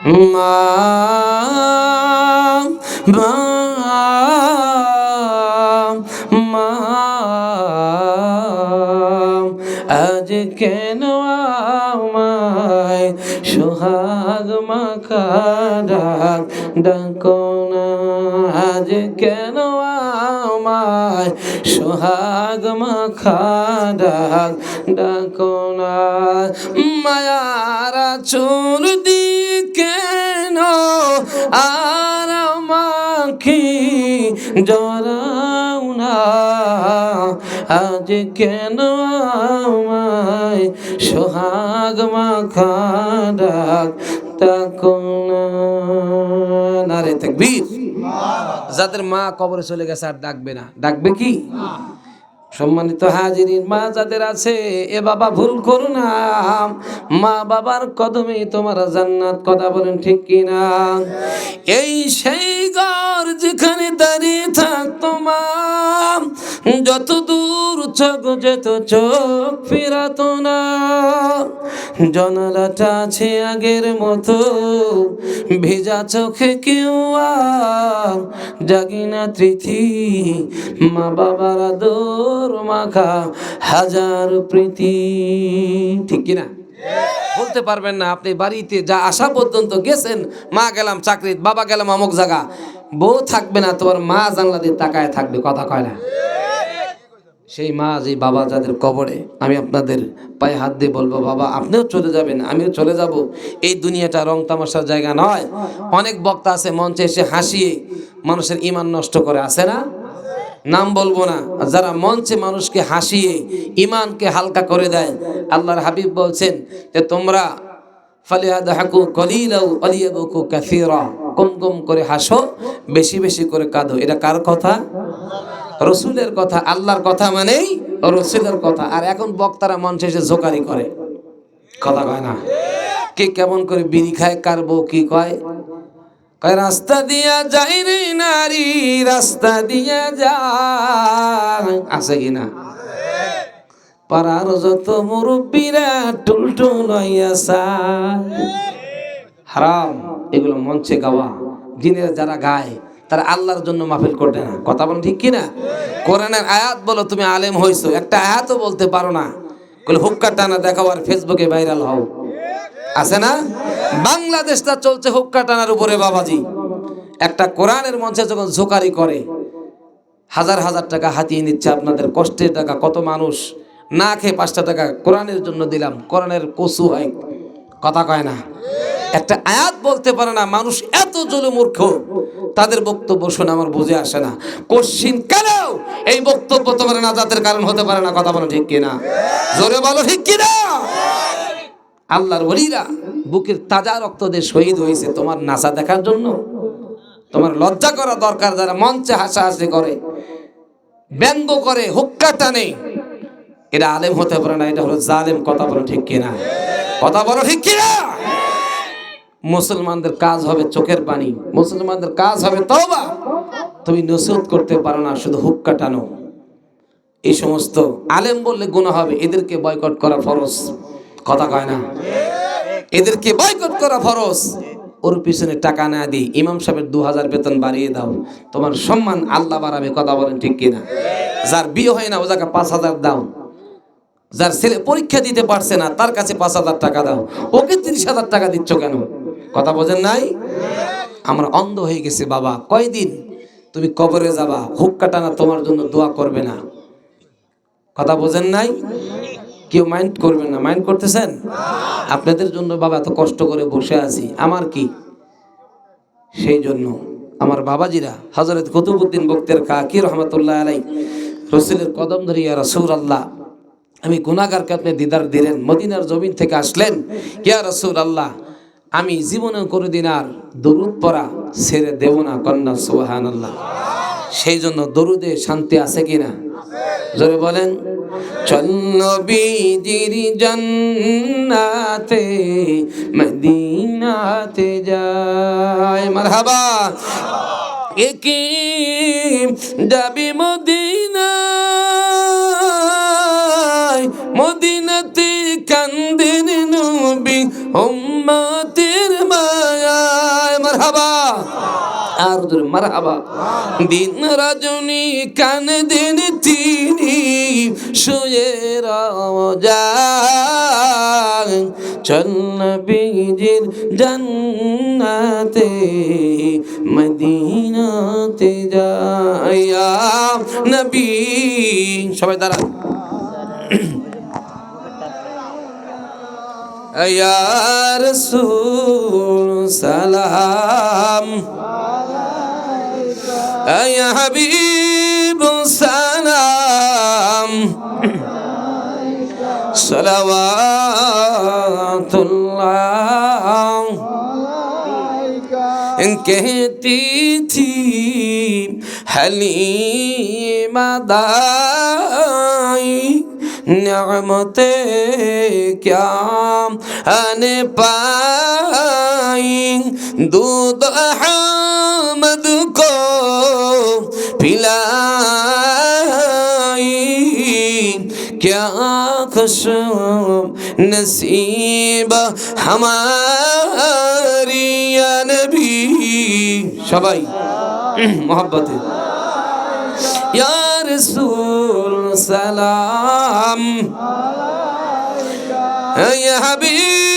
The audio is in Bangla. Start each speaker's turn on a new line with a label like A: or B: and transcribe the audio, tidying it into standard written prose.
A: মা মা মা আজ কেন আমায় সোহাগ মাখা ডাক ডাকো না, আজ কেন আমায় সোহাগ মাখা ডাক ডাকো না, মায়ার চোর দি কেন আর আমাকে জড়াও না, আজ কেন আমায় সোহাগ মাখা ডাক ডাকো না। নারে তাকবীর। যাদের মা কবরে চলে গেছে আর ডাকবে না, ডাকবে কি? সম্মানিত হাজিরিন, মা যাদের আছে, এ বাবা ভুল করো না, মা বাবার কদমে তোমার জান্নাত, কথা বলেন ঠিক কিনা? এই সেই ঘর যেখানে দাঁড়িয়ে থাকতো মা, যত দূর চোখ যেত চোখ ফেরাতো না, জানালাটা আছে আগের মতো, ভেজা চোখে কেউ আর জাগি না তৃথি, মা বাবার আদর মাখা হাজার প্রীতি, ঠিক কিনা? বলতে পারবেন না আপনি বাড়িতে যা আসা পর্যন্ত গেছেন, মা গেলাম চাকরিত, বাবা গেলাম অমুক জায়গা, বউ থাকবে না, তোমার মা জানলা দিয়ে তাকায় থাকবে, কথা কয় না? সেই মা যে বাবা যাদের কবরে, আমি আপনাদের পায়ে হাত দিয়ে বলবো, বাবা আপনিও চলে যাবেন, আমিও চলে যাব, এই দুনিয়াটা রং তামাশার জায়গা নয়। অনেক বক্তা আছে মঞ্চে এসে হাসিয়ে মানুষের ঈমান নষ্ট করে, আছে না? নাম বলবো না, যারা মঞ্চে মানুষকে হাসিয়ে ঈমানকে হালকা করে দেয়, আল্লাহর হাবিব বলছেন যে তোমরা ফালিয়াদহাকু কলিলাও ওয়ালিয়াবকু কাসীরা, কম কম করে হাসো, বেশি বেশি করে কাঁদো। এটা কার কথা? রসুলের কথা। আল্লাহর কথা মানেই রসুলের কথা। আর এখন বক্তারা মঞ্চে এসে জোকারি করে, কথা কয় না? কে কেমন করে বিড়ি খায়, কার বউ কি কয়, কয় রাস্তা দিয়া যাই রে নারী, রাস্তা দিয়া যায়, আছে কিনা? পাড়ার যত মুরব্বীরা টুলটুল হইয়া চায়, হারাম এগুলো মঞ্চে গাওয়া। দিনের যারা গায় তারা আল্লাহর জন্য মাহফিল করবে না, কথা বলেন ঠিক কিনা? কোরআনের আয়াত বলো, তুমি আলেম হইছো, একটা আয়াতও বলতে পারো না, বলে হুক্কা টানা দেখাও আর ফেসবুকে ভাইরাল হও, আছে না? বাংলাদেশটা চলছে হুক্কা টানার উপরে বাবাজি। একটা কোরআনের মঞ্চে যখন জোকারি করে, হাজার হাজার টাকা হাতিয়ে নিচ্ছে আপনাদের কষ্টের টাকা। কত মানুষ না খেয়ে 5টা টাকা কোরআনের জন্য দিলাম, কোরআনের কসু হয়, কথা কয় না? একটা আয়াত বলতে পারে না, মানুষ এত জুলুম মূর্খ, তাদের বক্তব্য শুনে আমার বুঝে আসে না। কোশ্চিন কালেও এই বক্তব্য তোমার নাজাতের কারণ হতে পারে না, কথা বলো ঠিক কিনা? জোরে বলো ঠিক কিনা? আল্লাহর ওলিরা বুকের তাজা রক্ত দিয়ে শহীদ হয়েছে তোমার নাসা দেখার জন্য। তোমার লজ্জা করা দরকার, যারা মঞ্চে হাসাহাসি করে, ব্যঙ্গ করে, হুক্কা টানে, এটা আলেম হতে পারে না, এটা হলো জালেম, কথা বলো ঠিক কিনা? কথা বলো ঠিক কিনা? মুসলমানদের কাজ হবে চোখের পানি, মুসলমানদের কাজ হবে তওবা। তুমি নসিহত করতে পারো না, শুধু হুক্কা টানো। এই সমস্ত আলেম বললে গুনাহ হবে, এদেরকে বয়কট করা ফরজ, কথা কয় না? এদেরকে বয়কট করা ফরজ। ওর পিছনে টাকা না দিই, ইমাম সাহেবের 2000 বেতন বাড়িয়ে দাও, তোমার সম্মান আল্লাহ বাড়াবে, কথা বলেন ঠিক কিনা? যার বিয়ে হয় না ও জায়গা 5000 দাও, যার ছেলে পরীক্ষা দিতে পারছে না তার কাছে 5000 টাকা দাও, ওকে 30,000 টাকা দিচ্ছ কেন? কথা বোঝেন নাই? আমরা অন্ধ হয়ে গেছি বাবা। কয়দিন তুমি কবরে যাবা, হুক্কা টানা তোমার জন্য দোয়া করবে না, কথা বোঝেন নাই? কেউ মাইন্ড করবেন না, মাইন্ড করতেছেন? আপনাদের জন্য বাবা এত কষ্ট করে বসে আছি, আমার কি? সেই জন্য আমার বাবাজিরা, হযরত কুতুবউদ্দিন বখতিয়ার কাকি রহমাতুল্লাহ আলাইহি রাসূলের কদম ধরে, ইয়া রাসূলুল্লাহ আমি গুনাহগারকে আপনি দিদার দিলেন, মদিনার জমিন থেকে আসলেন, ইয়া রাসূলুল্লাহ আমি জীবনে কোনোদিন আর দরুদ পড়া ছেড়ে দেব না, কন্যা সুবহানাল্লাহ। সেই জন্য দরুদে শান্তি আছে কিনা? জোরে বলেন। চল নবীজির জান্নাতে মদিনাতে যায়, মারহাবা। একে যাবি মদিনায়, মদিনাতে কান্দেন নবী উম্মতের মায়া মারহাবা, আর জোরে মারহাবা। দিন রজনী কান দিন তিনি শুয়ে যায়, চল নবীজির জান্নাতে মদিনাতে যায়। ইয়া নবী, সবাই দাঁড়ান। ইয়া রাসূল সালাম, ইয়া হাবিব সালাম, সলাওয়াতুল্লাহ। कहती थी हलीमा दाई, नेमते क्या आने पाई, दूध अहमद को पिलाई, क्या खुश नसीब हमारी या नबी। সবাই মোহাব্বতে ইয়া রাসূল সালাম, ইয়া হাবিব